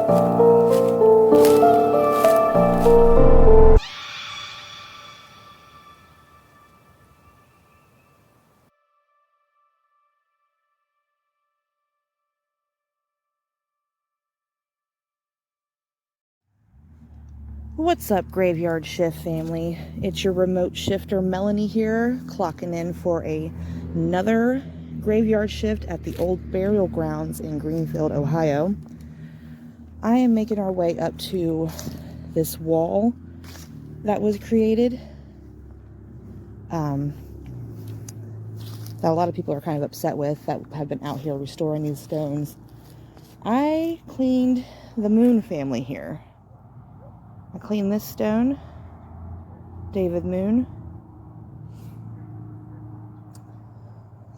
What's up, Graveyard Shift family? It's your remote shifter Melanie here, clocking in for another graveyard shift at the old burial grounds in Greenfield, Ohio. I am making our way up to this wall that was created. That a lot of people are kind of upset with, that have been out here restoring these stones. I cleaned the Moon family here. I cleaned this stone, David Moon.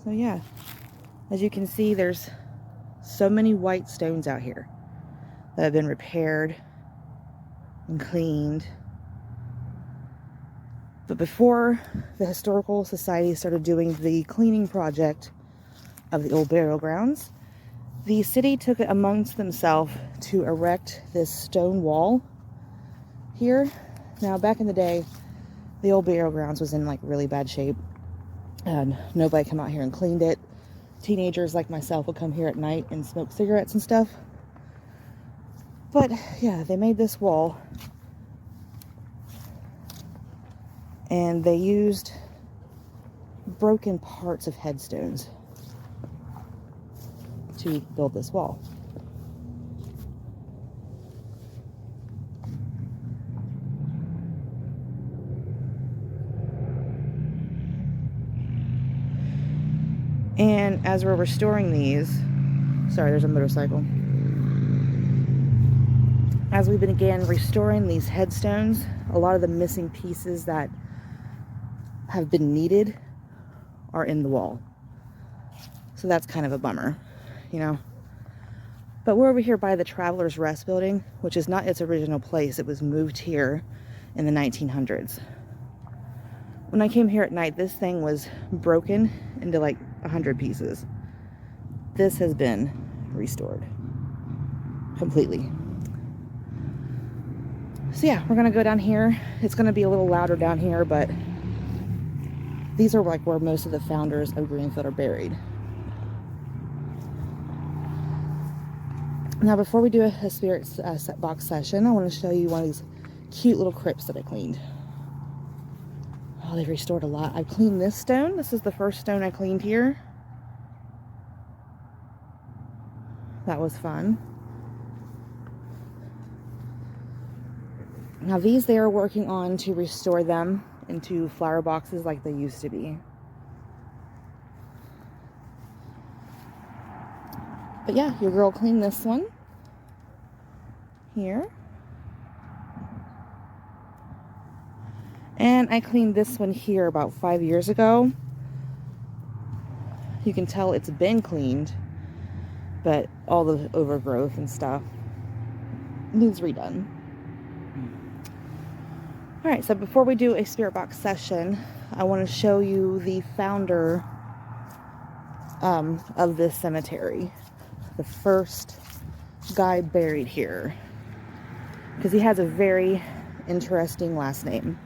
So yeah, as you can see, there's so many white stones out here that have been repaired and cleaned. But before the Historical Society started doing the cleaning project of the old burial grounds, the city took it amongst themselves to erect this stone wall here. Now, back in the day, the old burial grounds was in like really bad shape, and nobody came out here and cleaned it. Teenagers like myself would come here at night and smoke cigarettes and stuff. But yeah, they made this wall, and they used broken parts of headstones to build this wall. And as we're restoring these, sorry, there's a motorcycle. As we began restoring these headstones, a lot of the missing pieces that have been needed are in the wall. So that's kind of a bummer, you know. But we're over here by the Travelers Rest building, which is not its original place. It was moved here in the 1900s. When I came here at night, this thing was broken into like 100 pieces. This has been restored completely. So yeah, we're gonna go down here. It's gonna be a little louder down here, but these are like where most of the founders of Greenfield are buried. Now, before we do a spirit set box session, I want to show you one of these cute little crypts that I cleaned. Oh, they've restored a lot. I've cleaned this stone. This is the first stone I cleaned here. That was fun. Now these they are working on to restore them into flower boxes like they used to be. But yeah, your girl cleaned this one here. And I cleaned this one here about 5 years ago. You can tell it's been cleaned, but all the overgrowth and stuff needs redone. Alright, so before we do a spirit box session, I want to show you the founder of this cemetery. The first guy buried here. Because he has a very interesting last name.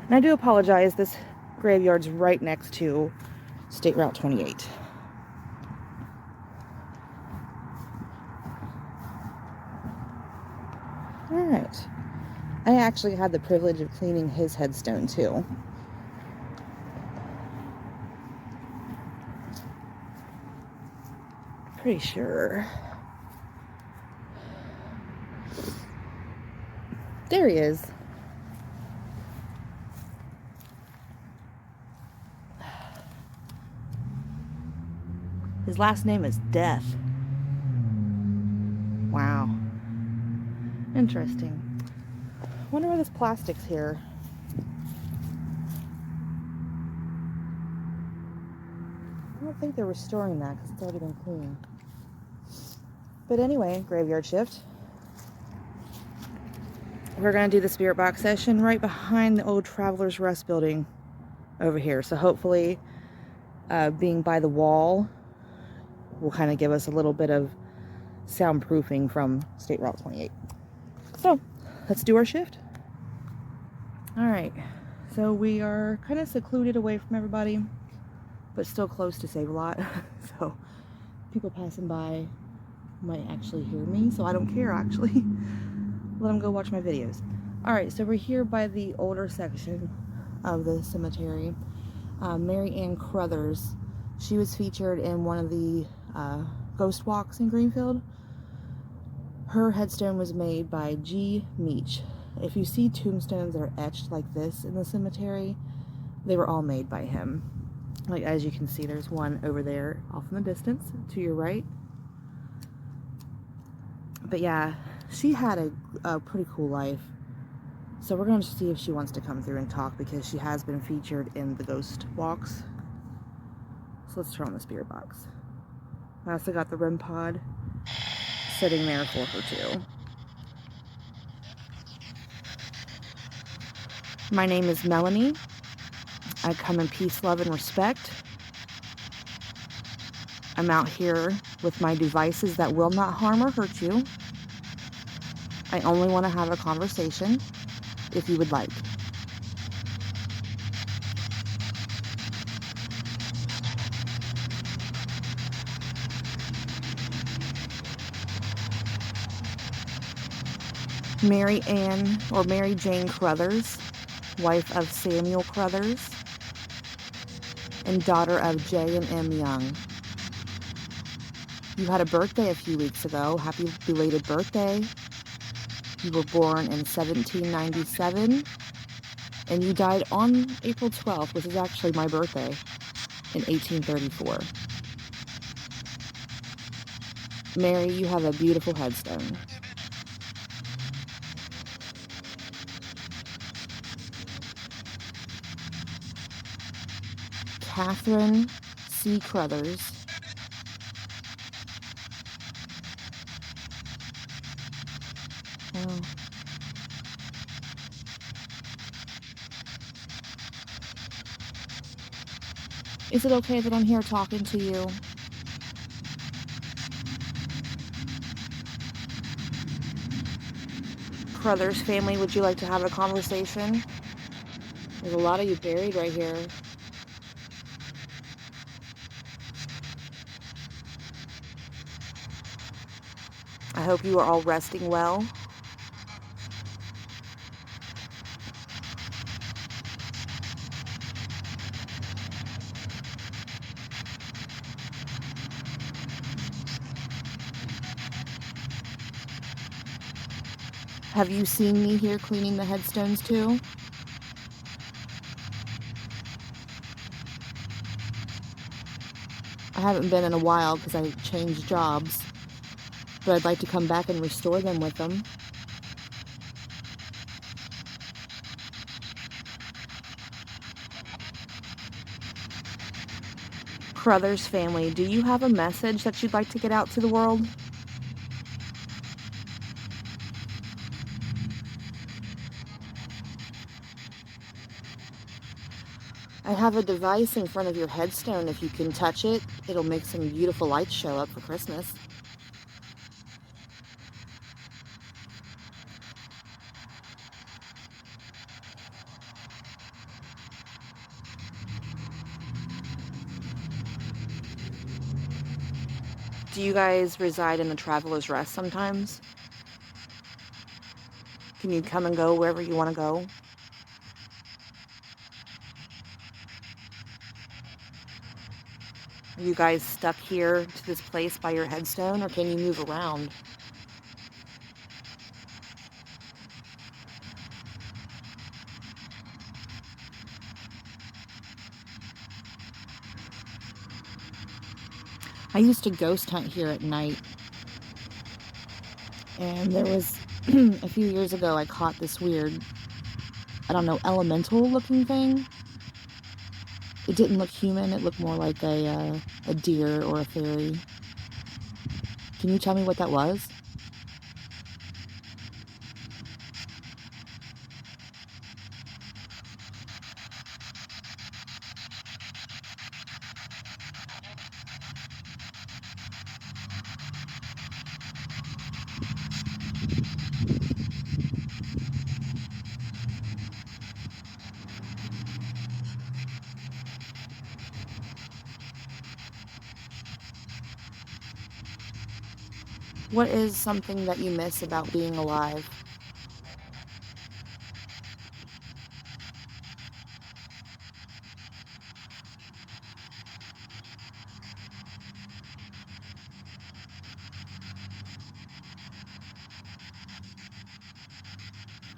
And I do apologize, this graveyard's right next to State Route 28. Alright. I actually had the privilege of cleaning his headstone too. Pretty sure. There he is. His last name is Death. Wow. Interesting. I wonder why this plastic's here. I don't think they're restoring that because it's already been cleaned. But anyway, graveyard shift. We're going to do the spirit box session right behind the old Travelers Rest building over here. So hopefully being by the wall will kind of give us a little bit of soundproofing from State Route 28. So let's do our shift. All right, so we are kind of secluded away from everybody, but still close to Save-A-Lot. So people passing by might actually hear me, so I don't care, actually. Let them go watch my videos. All right, so we're here by the older section of the cemetery. Mary Ann Crothers, she was featured in one of the ghost walks in Greenfield. Her headstone was made by G. Meach. If you see tombstones that are etched like this in the cemetery, they were all made by him. Like, as you can see, there's one over there off in the distance to your right. But yeah, she had a pretty cool life. So we're going to see if she wants to come through and talk, because she has been featured in the ghost walks. So let's turn on the spirit box. I also got the REM pod sitting there for her too. My name is Melanie. I come in peace, love, and respect. I'm out here with my devices that will not harm or hurt you. I only want to have a conversation if you would like. Mary Ann, or Mary Jane Crothers, wife of Samuel Crothers, and daughter of J and M Young. You had a birthday a few weeks ago. Happy belated birthday. You were born in 1797, and you died on April 12th, which is actually my birthday, in 1834. Mary, you have a beautiful headstone. Catherine C. Crothers. Oh. Is it okay that I'm here talking to you? Crothers family, would you like to have a conversation? There's a lot of you buried right here. I hope you are all resting well. Have you seen me here cleaning the headstones too? I haven't been in a while because I changed jobs, but I'd like to come back and restore them with them. Crothers family, do you have a message that you'd like to get out to the world? I have a device in front of your headstone. If you can touch it, it'll make some beautiful lights show up for Christmas. Do you guys reside in the Traveler's Rest sometimes? Can you come and go wherever you want to go? Are you guys stuck here to this place by your headstone, or can you move around? I used to ghost hunt here at night, and there was a few years ago I caught this weird, I don't know, elemental looking thing. It didn't look human, it looked more like a deer or a fairy. Can you tell me what that was? What is something that you miss about being alive?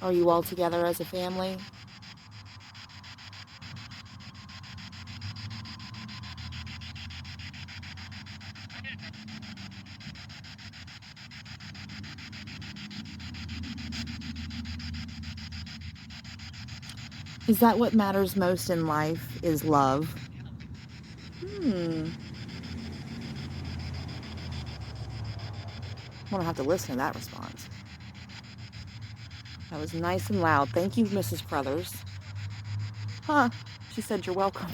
Are you all together as a family? Is that what matters most in life, is love? I'm gonna have to listen to that response. That was nice and loud. Thank you, Mrs. Crothers. Huh, she said you're welcome.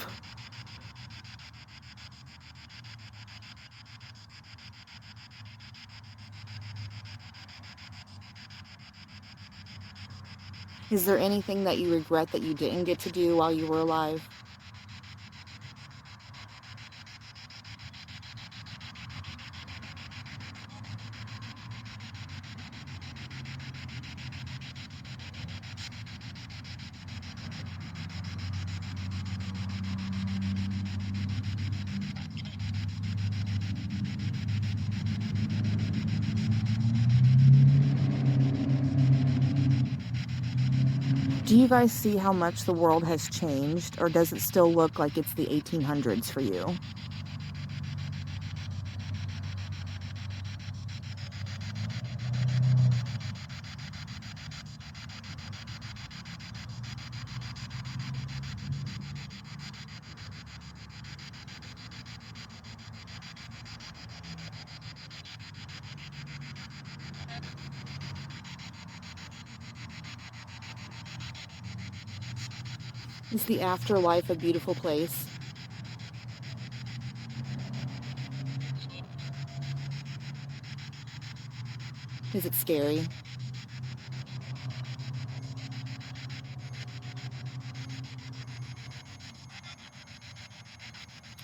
Is there anything that you regret that you didn't get to do while you were alive? Do you guys see how much the world has changed, or does it still look like it's the 1800s for you? Is the afterlife a beautiful place? Is it scary?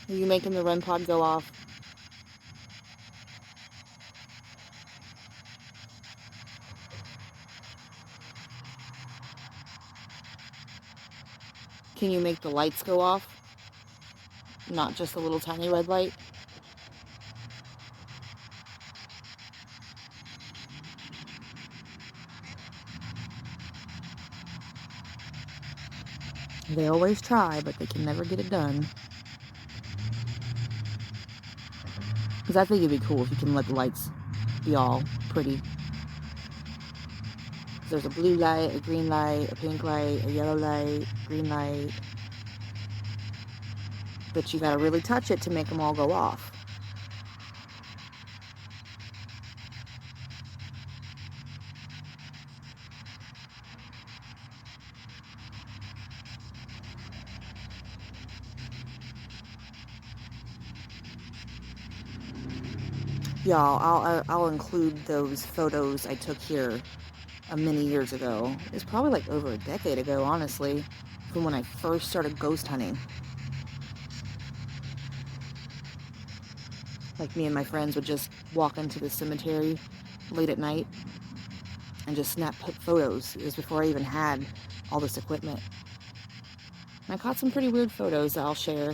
Are you making the REM pod go off? Can you make the lights go off? Not just a little tiny red light? They always try, but they can never get it done. Because I think it'd be cool if you can let the lights be all pretty. There's a blue light, a green light, a pink light, a yellow light, green light. But you gotta really touch it to make them all go off. Y'all, I'll include those photos I took here many years ago. It's probably like over a decade ago, honestly, from when I first started ghost hunting. Like, me and my friends would just walk into the cemetery late at night and just snap photos. It was before I even had all this equipment. And I caught some pretty weird photos that I'll share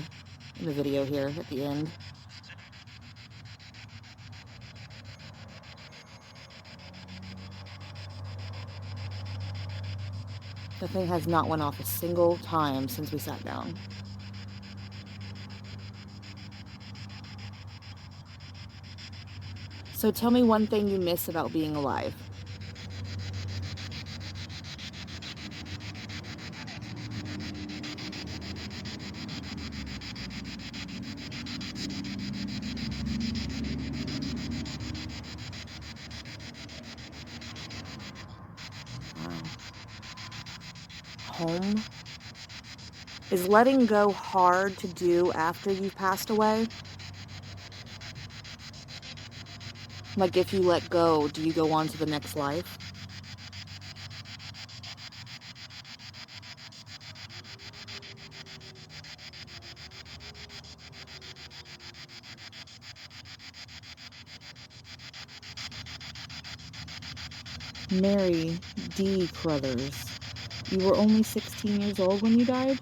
in the video here at the end. The thing has not went off a single time since we sat down. So tell me one thing you miss about being alive. Home? Is letting go hard to do after you've passed away? Like, if you let go, do you go on to the next life? Mary D. Crothers. You were only 16 years old when you died?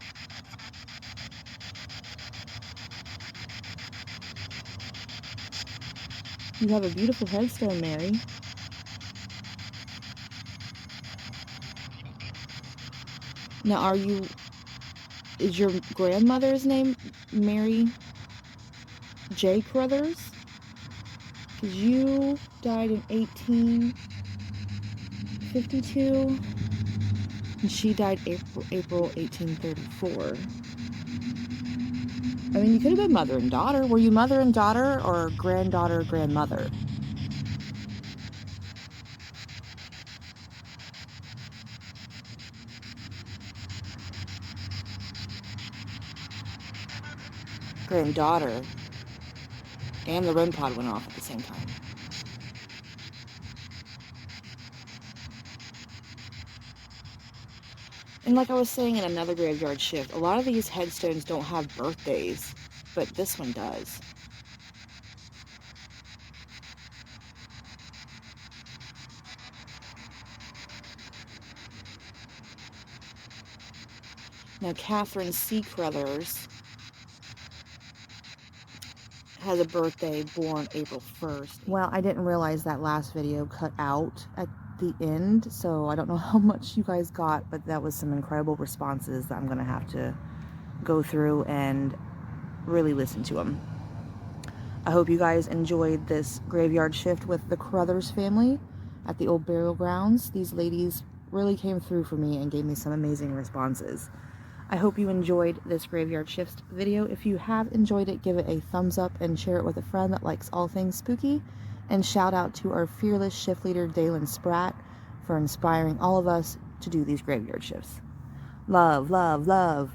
You have a beautiful headstone, Mary. Now, is your grandmother's name Mary J. Crothers? Because you died in 1852, and she died April 1834. I mean, you could have been mother and daughter. Were you mother and daughter, or granddaughter, grandmother? Granddaughter. And the REM pod went off at the same time. And like I was saying in another graveyard shift, a lot of these headstones don't have birthdays, but this one does. Now, Catherine C. Crothers has a birthday born April 1st. Well, I didn't realize that last video cut out at the end, so I don't know how much you guys got, but that was some incredible responses that I'm going to have to go through and really listen to them. I hope you guys enjoyed this graveyard shift with the Crothers family at the old burial grounds. These ladies really came through for me and gave me some amazing responses. I hope you enjoyed this graveyard shift video. If you have enjoyed it, give it a thumbs up and share it with a friend that likes all things spooky. And shout out to our fearless shift leader, Dalen Spratt, for inspiring all of us to do these graveyard shifts. Love, love, love.